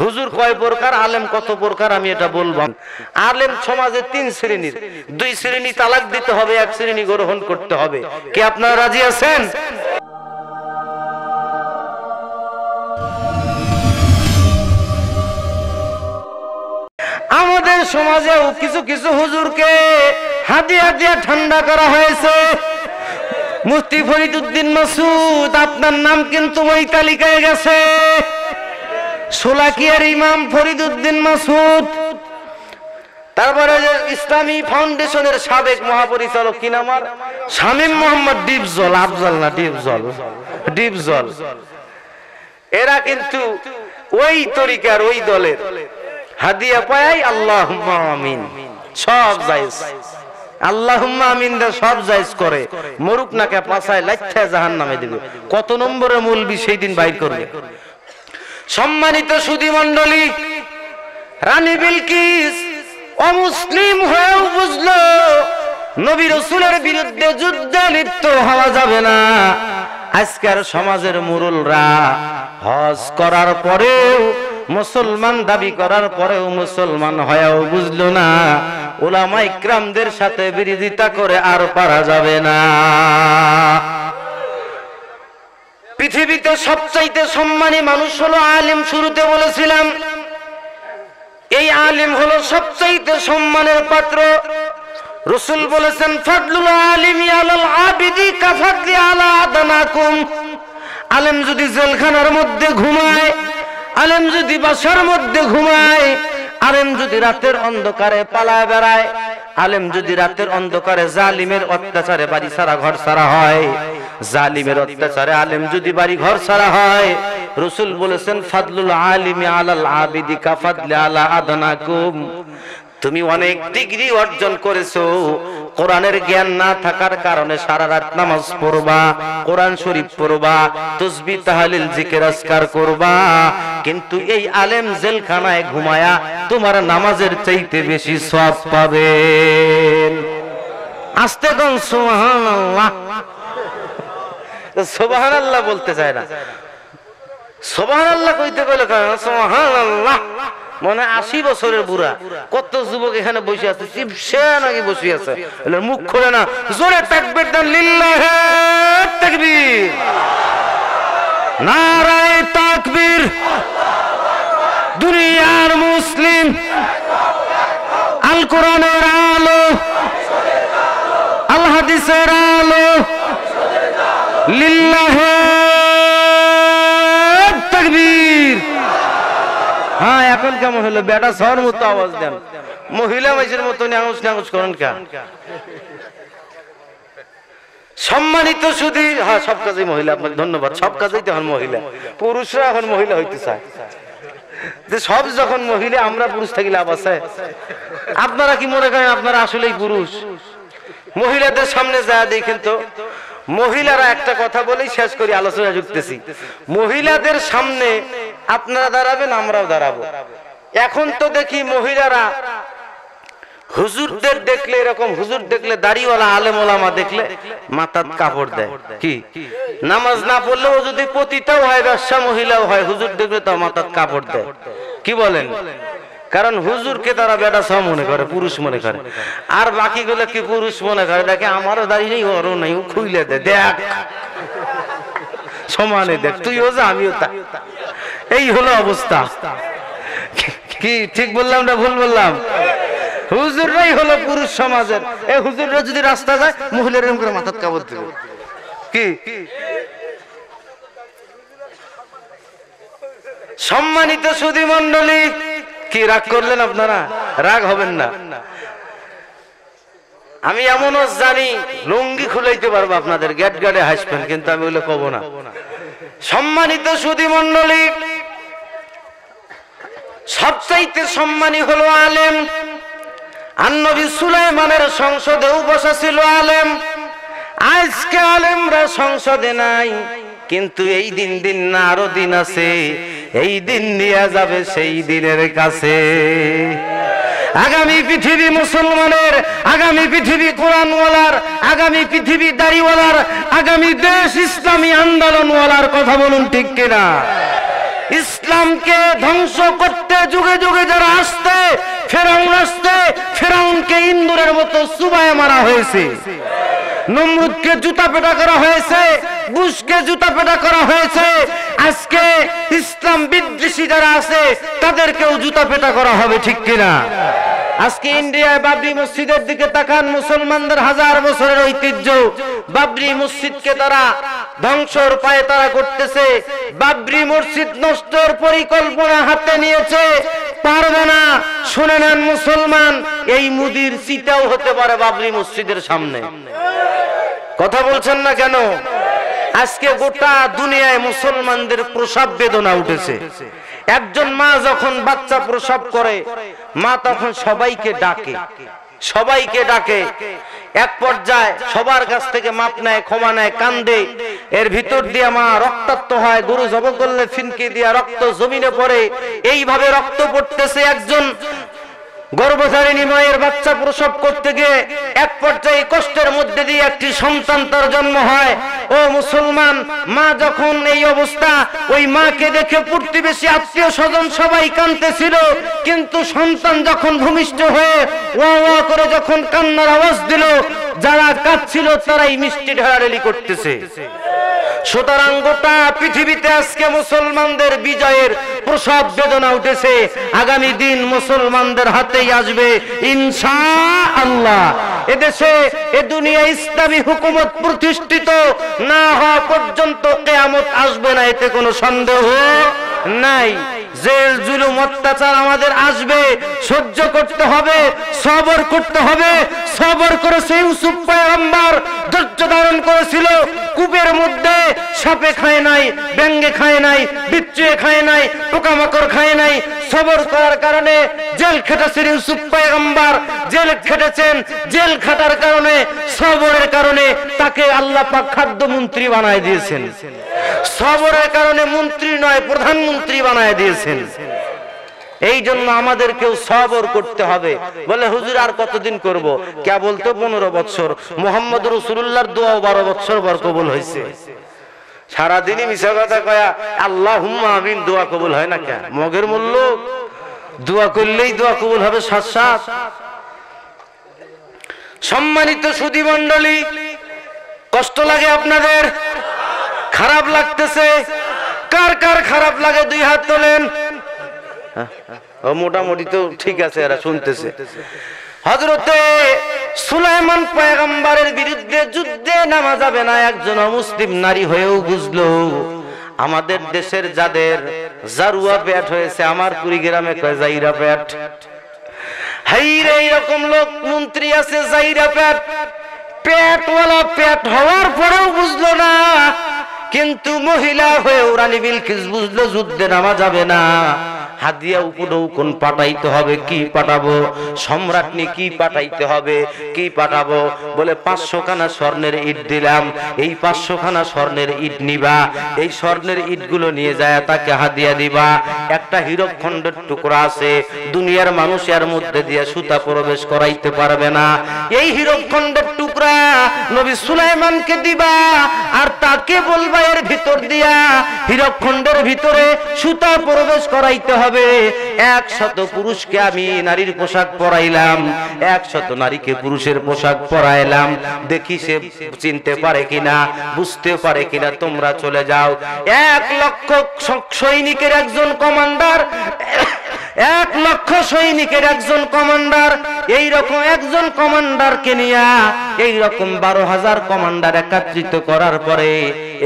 হুজুর কয় প্রকার, আলেম কত প্রকার আমি এটা বলবো। আলেম সমাজে 3 শ্রেণীর, 2 শ্রেণী তালাক দিতে হবে, 1 শ্রেণী গ্রহণ করতে হবে। কি আপনারা রাজি আছেন? আমাদের সমাজেও কিছু কিছু হুজুরকে হাদিয়া দিয়ে ঠান্ডা করা হয়েছে। মুফতি ফরিদউদ্দিন মাসুদ আপনার নাম কিন্তু ওই তালিকায় গেছে। শোলাকিয়ার ইমাম ফরিদউদ্দিন মাসুদ, তারপরে ইসলামী ফাউন্ডেশনের সাবেক মহাপরিচালক কি নাম, আর শামীম মোহাম্মদ ডিপজল, আফজল না ডিপজল, ডিপজল, এরা কিন্তু ওই তরিকার ওই দলের। হাদিয়া পায় আল্লাহুম্মা আমিন, সব জায়েজ, আল্লাহুম্মা আমিন দা সব জায়েজ করে। মরুক নাকে পাছায় লাইঠা জাহান্নামে দিবে। কত নম্বরে মৌলবি সেই দিন বাইর করবে। সম্মানিত সুধী মণ্ডলী, রানী বিলকিস অমুসলিম হয়েও বুঝলো নবী রাসূলের বিরুদ্ধে যুদ্ধে লিপ্ত হওয়া যাবে না। আজকের সমাজের মুরুলরা হজ করার পরেও, মুসলমান দাবি করার পরেও মুসলমান হয়েও বুঝলো না উলামা ইকরামদের সাথে বিরোধিতা করে আর পারা যাবে না। পৃথিবীতে সবচাইতে সম্মানী মানুষ হলো আলেম। শুরুতে বলেছিলাম এই আলেম হলো সবচাইতে সম্মানের পাত্র। রাসূল বলেছেন ফাদলুল আলিমি আলাল আবিদি কাফাদলি আলা আদনাকুম। আলেম যদি জেলখানার মধ্যে ঘুমায়, আলেম যদি বাসার মধ্যে ঘুমায়, আলেম যদি রাতের অন্ধকারে পালায় বেড়ায়, আলেম যদি রাতের অন্ধকারে জালিমের অত্যাচারে বাড়ি ছাড়া ঘর ছাড়া হয়, জালিমের অত্যাচারে আলেম যদি বাড়ি ঘর ছাড়া হয়, রাসূল বলেছেন ফাদলুল আলিমি আলাল আবিদি কাফাদলি আলা আদনাকুম। তুমি অনেক ডিগ্রি অর্জন করেছো, কোরআনের জ্ঞান না থাকার কারণে সারা রাত নামাজ পড়বা, কোরআন শরীফ পড়বা, তাসবিহ তাহলিল জিকির আজকার করবা, কিন্তু এই আলেম জেলখানায় ঘুমায়া তোমার নামাজের চাইতে বেশি সওয়াব পাবেন। আস্তে কোন সুবহানাল্লাহ, সুবহানাল্লাহ বলতে চায় না। সুবহানাল্লাহ কইতে গেলে সুবহানাল্লাহ মনে 80 বছরের বুড়া। কত যুবক এখানে বসে আছে, চিপসে নাকি বসে আছে, মুখ খোলে না, জোরে তাকবীর দেন, লিল্লাহি তাকবীর, নারায়ে তাকবীর। দুনিয়ার মুসলিম, আল কোরআনের আলো, আল হাদিসের আলো, লিল্লাহি তাকবীর। হ্যাঁ, এখন কেমন হলো বেটা সর মতো আওয়াজ দেন, মহিলা মাইসের মতো নাঙুস নাঙুস করেন কেন? সম্মানিত সুধী, হ্যাঁ সব কাজেই মহিলা, আপনাকে ধন্যবাদ। সব কাজেই তখন মহিলা, পুরুষরা এখন মহিলা হইতে চায়। যে সব যখন মহিলা, আমরা পুরুষ থাকি লাভ আছে? আপনারা কি মনে করেন আপনারা আসলেই পুরুষ? মহিলাদের সামনে যায় দেখেন তো, মহিলারা একটা কথা বলেই শেষ করি, আলোচনা যুক্তেছি। মহিলাদের সামনে আপনারা দাঁড়াবেন, আমরাও দাঁড়াবো। এখন তো দেখি মহিলারা হুজুরদের দেখলে, এরকম হুজুর দেখলে, দাড়িওয়ালা আলেম ওলামা দেখলে মাথার কাপড় দেয়। কি নামাজ না পড়লেও যদি পতিতাও হয়, ব্যবসা মহিলাও হয়, হুজুর দেখলে তো মাথার কাপড় দেয়। কি বলেন? কারণ হুজুরকে তারা বেটা সহ মনে করে, পুরুষ মনে করে। আর বাকিগুলো কি পুরুষ মনে করে, দেখে আমারও দাড়ি নেই, ওরও নেই, ও খুইলে দেয়, দেখ সমানে দেখ, তুইও যা আমিও তা। এই হলো অবস্থা। কি ঠিক বললাম না ভুল বললাম? হুজুররাই হলো পুরুষ সমাজের। এই হুজুররা যদি রাস্তা যায়, মহিলার এরকম করে মাথার কাপড় দেবে। কি সম্মানিত সুধী মণ্ডলী, কি রাগ করলেন আপনারা? রাগ হবেন না। আমি এমনও জানি লুঙ্গি খুলাইতে পারবো আপনাদের, গেট গার্ডে হাসবেন, কিন্তু আমি ওগুলো কব না। সম্মানিত সুধী মণ্ডলী, সবচাইতে সম্মানী হলো আলেম। আর নবী সুলাইমানের সংসদেও বসা ছিল আলেম। আজকে আলেমরা সংসদে নাই, কিন্তু এই দিন না আরো দিন আছে, এই দিন নিয়ে যাবে সেই দিনের কাছে। আগামী পৃথিবী মুসলমানের, আগামী পৃথিবী কোরআনওয়ালার, আগামী পৃথিবী দাড়িওয়ালার, আগামী দেশ ইসলামী আন্দোলনওয়ালার। কথা বলুন ঠিক কিনা? ইসলামকে ধ্বংস করতে যুগে যুগে যারা আসতে, ফেরাউনকে ইন্দুরের মতো চুবায় মারা হয়েছে, নমরুদকে জুতা পেটা করা হয়েছে, বুশকে জুতা পেটা করা হয়েছে। আজকে ইসলাম বিদ্বেষী যারা আছে তাদেরকেও জুতা পেটা করা হবে, ঠিক কিনা? আজকে ইন্ডিয়ায় বাবরি মসজিদের দিকে তাকান, মুসলমানদের হাজার বছরের ঐতিহ্য বাবরি মসজিদকে তারা ধ্বংসর পায়ে তারা করতেছে। বাবরি মসজিদ নষ্টের পরিকল্পনা হাতে নিয়েছে, পারবে না। শুনে নেন মুসলমান, এই মুদির চিতাও হতে পারে বাবরি মসজিদের সামনে। কথা বলছেন না কেন? আজকে গোটা দুনিয়ায় মুসলমানদের প্রসব বেদনা উঠেছে। একজন মা যখন বাচ্চা প্রসব করে, মা তখন সবাইকে ডাকে। এক পর্যায়ে সবার কাছ থেকে মাপ নেয়, ক্ষমা নেয়, কান্দে। এর ভিতর দিয়ে মা রক্তাক্ত হয়, গরু জব করলে ফিনকি দিয়া রক্ত জমিনে পড়ে। এইভাবে রক্ত পড়তেছে। একজন গর্ভধারিণী মায়ের বাচ্চা প্রসব করতে গিয়ে এক পর্যায়ে কষ্টের মধ্যে দিয়ে একটি সন্তান তার জন্ম হয়। ও মুসলমান, মা যখন এই অবস্থা, ওই মাকে দেখে প্রতিবেশী আত্মীয় স্বজন সবাই কাঁদতেছিল, কিন্তু সন্তান যখন ভূমিষ্ঠ হয়ে ওয়া ওয়া করে যখন কান্নার আওয়াজ দিল, যারা কাঁদছিল তারাই মিষ্টি ঢালাঢালি করতেছে। সুতরাং গোটা পৃথিবীতে আজকে মুসলমানদের বিজয়ের প্রসব বেদনা উঠেছে। আগামী দিন মুসলমানদের হাতেই আসবে ইনশাআল্লাহ। এদেশে এ দুনিয়া ইসলামী হুকুমত প্রতিষ্ঠিত না হওয়া পর্যন্ত কিয়ামত আসবে না, এতে কোনো সন্দেহ নাই। জেল জুলুম অত্যাচার আমাদের আসবে, সহ্য করতে হবে, সবর করতে হবে। সবর করেছে ইউসুফ পয়গম্বর, ধৈর্য ধারণ করেছিল। কূপের মধ্যে সাপে খায় নাই, ব্যাঙে খায় নাই, বিচ্ছুয়ে খায় নাই, পোকামাকড় খায় নাই। সবর করার কারণে জেল খেটেছেন ইউসুফ পয়গম্বর, জেল খেটেছেন। জেল খাটার কারণে, সবরের কারণে তাকে আল্লাহ পাক খাদ্যমন্ত্রী বানায় দিয়েছেন। সবরের কারণে মন্ত্রী নয়, প্রধানমন্ত্রী বানায় দিয়েছেন। এই জন্য আমাদেরকেও সবর করতে হবে। বলে হুজুর আর কতদিন করব? কে বলতো 15 বছর। মুহাম্মদ রাসূলুল্লাহর দোয়া 12 বছর পর কবুল হয়েছে। সারাদিনই মিছা কথা কয়া আল্লাহুম্মা আমিন দোয়া কবুল হয় না কেন? মগের মূল্য দোয়া করলেই দোয়া কবুল হবে সাথ। সম্মানিত সুধী মণ্ডলী, কষ্ট লাগে আপনাদের? খারাপ লাগতেছে? কার কার খারাপ লাগে দুই হাত তোলেন। মোটামুটি তো ঠিক আছে, এরা শুনতেছে। হযরতে সুলাইমান পয়গম্বরের বিরুদ্ধে যুদ্ধে নামা যাবে না, একজন অমুসলিম নারী হয়েও বুঝলো। আমাদের দেশের যাদের জারুয়া পেট হয়েছে, আমার কুড়িগ্রামে কয় জাইরা পেট। হাইরে এইরকম লোক মন্ত্রী আছে জাইরা পেট, পেটওয়ালা পেট হওয়ার পরেও বুঝলো না। কিন্তু মহিলা হয়ে রানী বিলকিস বুঝলো যুদ্ধে নামা যাবে না। হাদিয়া উপঢৌকন পাঠাইতে হবে। কি পাঠাবো? সম্রাটনি কি পাঠাইতে হবে? কি পাঠাবো? বলে 500 খানা স্বর্ণের ইট দিলাম, এই 500 খানা স্বর্ণের ইট নিবা, এই স্বর্ণের ইটগুলো নিয়ে যায় তাকে হাদিয়া দিবা। একটা হীরক খণ্ডের টুকরা আছে, দুনিয়ার মানুষ এর মধ্যে দিয়ে সুতা প্রবেশ করাইতে পারবে না। এই হীরক খণ্ডের টুকরা নবী সুলাইমানকে দিবা, আর তাকে বলবা এর ভিতর দিয়া হীরক খণ্ডের ভিতরে সুতা প্রবেশ করাইতে হবে। 100 পুরুষকে আমি নারীর পোশাক পরাইলাম, 100 নারীকে পুরুষের পোশাক পরাইলাম। দেখি সে চিনতে পারে কিনা, বুঝতে পারে কিনা। তোমরা চলে যাও। 1 লক্ষ সৈনিকের একজন কমান্ডার, 1 লক্ষ সৈনিকের একজন কমান্ডার, এইরকম একজন কমান্ডারকে নিয়ে এইরকম 12,000 কমান্ডার একত্রিত করার পরে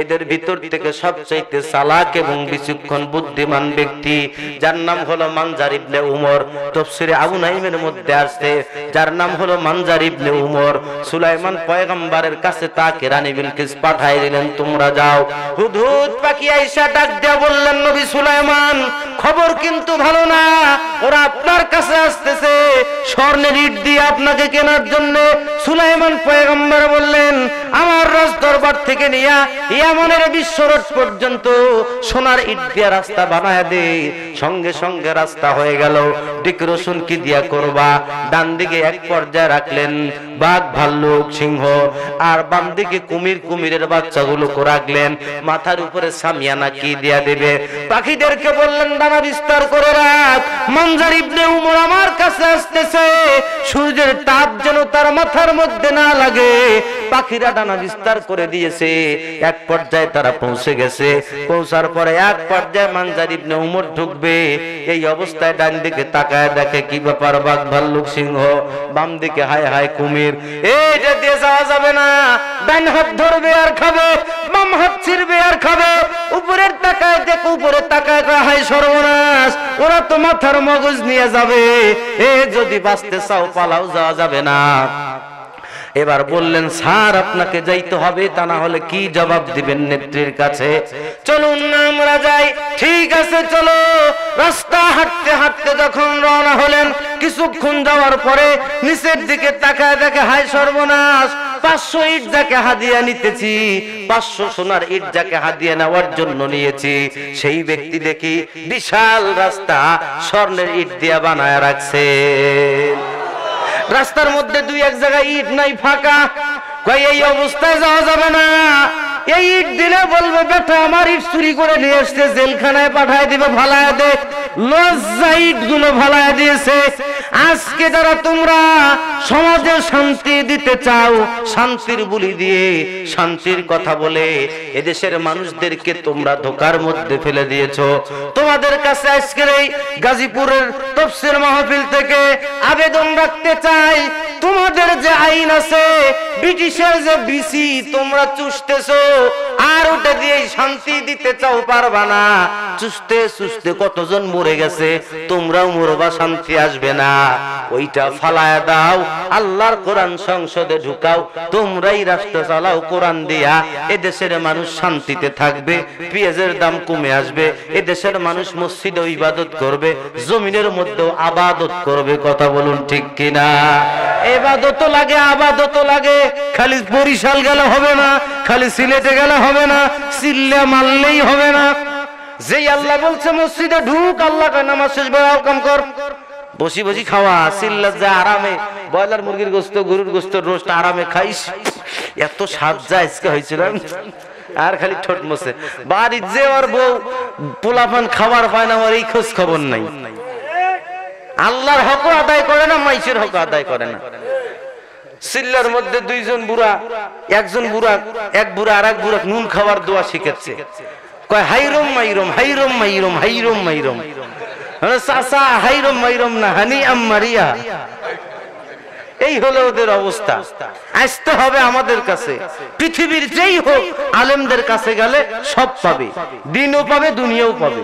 এদের ভিতর থেকে সবচেয়ে চালাক এবং বিচক্ষণ বুদ্ধিমান ব্যক্তি, যার নাম হলো মানজার ইবনে উমর। তাফসীরে আবু নাঈমের মধ্যে আছে, যার নাম হলো মানজার ইবনে উমর। সুলাইমান পয়গম্বরের কাছে তাকে রানী বিলকিস পাঠাই দিলেন, তোমরা যাও। হুদহুদ পাখি আয়েশা ডাক দিয়ে বললেন, নবী সুলাইমান, খবর কিন্তু ভালো না, ওরা আপনার কাছে আসতেছে স্বর্ণের ইট দিয়ে আপনাকে কেনার জন্য। সুলাইমান পয়গম্বর বললেন, আমার রাজ দরবার থেকে নিয়া ইয়ামানের বিশ্বরোড পর্যন্ত সোনার ইট দিয়ে রাস্তা বানায় দে। সঙ্গে সঙ্গে রাস্তা হয়ে গেল। দিক রসুন কি দিয়া করবা? ডান দিকে এক পর্যায়ে রাখলেন বাঘ, ভাল্লুক, সিংহ, আর বাম দিকে কুমির, কুমিরের বাচ্চাগুলো রাখলেন। মাথার উপরে সামিয়ানা কি দিয়া দেবে? পাখিদেরকে বললেন ডানা বিস্তার করে রাখ। মানজার ইবনে উমর আমার কাছে আসতেছে, সূর্যের তাপ যেন তার মাথার মধ্যে না লাগে। পাখিরা ডানা বিস্তার করে দিয়েছে। এক পর্যায়ে তারা পৌঁছে গেছে। পৌঁছার পরে এক পর্যায়ে মানজার ইবনে উমর ঢুকবে। এই অবস্থায় ডান দিকে তাকায় দেখে কি ব্যাপার, বাঘ, ভাল্লুক, সিংহ, বাম দিকে হায় হায় কুমির। এইটা দিয়ে যাওয়া যাবে না। ডান হাত ধরবে আর খাবে, বাম হাত ছিড়বে আর খাবে। উপরের তাকায় দেখো, উপরে তাকায় হায় সর্বনাশ, ওরা তো মাথার মগজ নিয়ে যাবে। এ যদি বাঁচতে চাও পালাও, যাওয়া যাবে না। এবার বললেন স্যার আপনাকে যাইতে হবে, তা না হলে কি জবাব দিবেন নেত্রীর কাছে? চলুন না আমরা যাই। ঠিক আছে চলো। রাস্তা হাঁটতে হাঁটতে যখন রওনা হলেন, কিছুক্ষণ যাওয়ার পরে নিচের দিকে তাকায় দেখে হায় সর্বনাশ, 500 ইট যাকে হাদিয়া নিতেছি, 500 সোনার ইট যাকে হাদিয়া নেওয়ার জন্য নিয়েছি, সেই ব্যক্তি দেখি বিশাল রাস্তা স্বর্ণের ইট দিয়া বানায় রাখছে। রাস্তার মধ্যে দুই এক জায়গায় ইট নাই, ফাঁকা। কই এই অবস্থায় যাওয়া যাবে না। এই ইট দিলে বলবে বেটা আমার ইট চুরি করে নিয়ে আসছে, জেলখানায় পাঠায় দিবে, ভালায় দে। লজ্জা ইট গুলো ভালায় দিয়েছে। আজকে যারা তোমরা সমাজে শান্তি দিতে চাও, শান্তির বুলি দিয়ে শান্তির কথা বলে এদেশের মানুষদেরকে তোমরা ধোকার মধ্যে ফেলে দিয়েছো। তোমাদের কাছে আজকের এই গাজীপুরের তাফসীর মাহফিল থেকে আবেদন রাখতে চাই, তোমাদের যে আইন আছে, ব্রিটিশের যে বিসি তোমরা চুষতেছো, আর ওটা দিয়ে শান্তি দিতে চাও, পারবা না। চুষতে চুষতে কতজন মরে গেছে, তোমরাও মরবা, শান্তি আসবে না। ওইটা ফালায়া দাও, আল্লাহর কোরআন সংসদে ঢুকাও, তোমরাই রাষ্ট্র চালাও কোরআন দিয়া। এদেশের মানুষ শান্তিতে থাকবে, পেঁয়াজের দাম কমে আসবে, এদেশের মানুষ মসজিদে ইবাদত করবে, জমিনের মধ্যেও আবাদত করবে। কথা বলুন ঠিক কিনা? ইবাদত লাগে, আবাদত লাগে। খালি বরিশাল গেলে হবে না, খালি সিলেটে গেলে হবে না, চিল্লা মারলেই হবে না। যেই আল্লাহ বলছে মসজিদে ঢুক, আল্লাহ কয় নামাজ শেষ করে কাম কর। বসি বসি খাওয়া, চিল্লা যা আরামে, ব্রয়লার মুরগির গোস্ত, গরুর গোস্ত, রোস্ট আরামে খাইস। এত স্বাদ যা আজকে হয়েছিল, আর খালি ঠোঁট মোছে। বাড়ির যে ওর বউ পোলাপান খাবার পায় না, ওর এই খোঁজ খবর নাই। আল্লাহর হক আদায় করে না, মাইসের হক আদায় করে না। সিল্লার মধ্যে দুইজন বুড়া, একজন বুড়া, এক বুড়া আর এক বুড়া নুন খাওয়ার দোয়া শিখেছে। কয় হাইরম মাইরম, হাইরম মাইরম, হাইরম মাইরম। চাচা হাইরম মাইরম না, হানি আম্মারিয়া। এই হলো ওদের অবস্থা। আসতে হবে আমাদের কাছে। পৃথিবীর যেই হোক, আলেমদের কাছে গেলে সব পাবে, দিনও পাবে, দুনিয়াও পাবে।